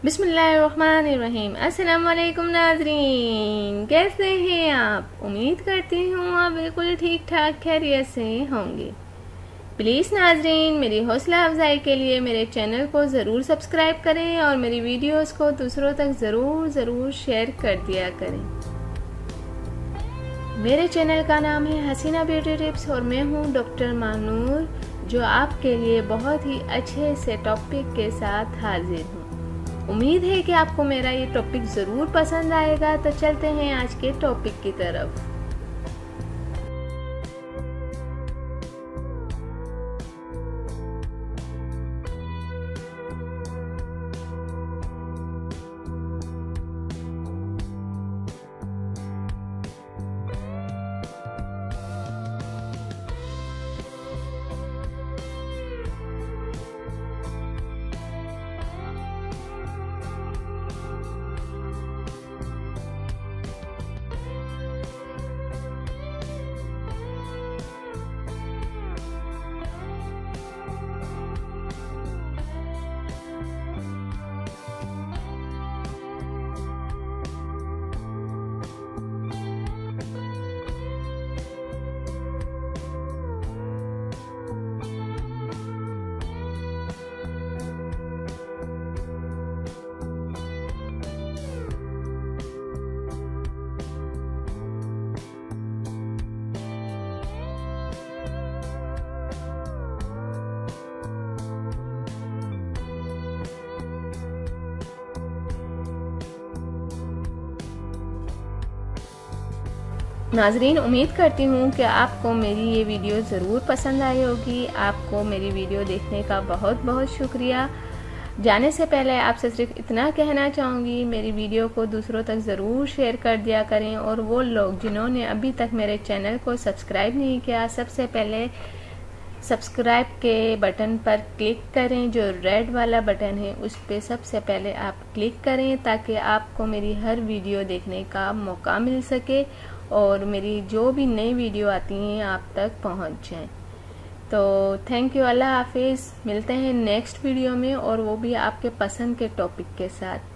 बिस्मिल्लाहिर्रहमानिर्रहीम। अस्सलाम वालेकुम नाज़रीन, कैसे हैं आप? उम्मीद करती हूँ आप बिल्कुल ठीक ठाक खैरियत से होंगे। प्लीज़ नाज़रीन, मेरी हौसला अफजाई के लिए मेरे चैनल को ज़रूर सब्सक्राइब करें और मेरी वीडियोस को दूसरों तक ज़रूर शेयर कर दिया करें। मेरे चैनल का नाम है हसीना ब्यूटी टिप्स और मैं हूँ डॉक्टर मानूर, जो आपके लिए बहुत ही अच्छे से टॉपिक के साथ हाजिर हूँ। उम्मीद है कि आपको मेरा ये टॉपिक ज़रूर पसंद आएगा। तो चलते हैं आज के टॉपिक की तरफ। नाजरीन, उम्मीद करती हूँ कि आपको मेरी ये वीडियो ज़रूर पसंद आई होगी। आपको मेरी वीडियो देखने का बहुत शुक्रिया। जाने से पहले आपसे सिर्फ इतना कहना चाहूँगी, मेरी वीडियो को दूसरों तक ज़रूर शेयर कर दिया करें। और वो लोग जिन्होंने अभी तक मेरे चैनल को सब्सक्राइब नहीं किया, सबसे पहले सब्सक्राइब के बटन पर क्लिक करें। जो रेड वाला बटन है उस पर सबसे पहले आप क्लिक करें, ताकि आपको मेरी हर वीडियो देखने का मौका मिल सके और मेरी जो भी नई वीडियो आती हैं आप तक पहुंच जाएं। तो थैंक यू, अल्लाह हाफिज़। मिलते हैं नेक्स्ट वीडियो में, और वो भी आपके पसंद के टॉपिक के साथ।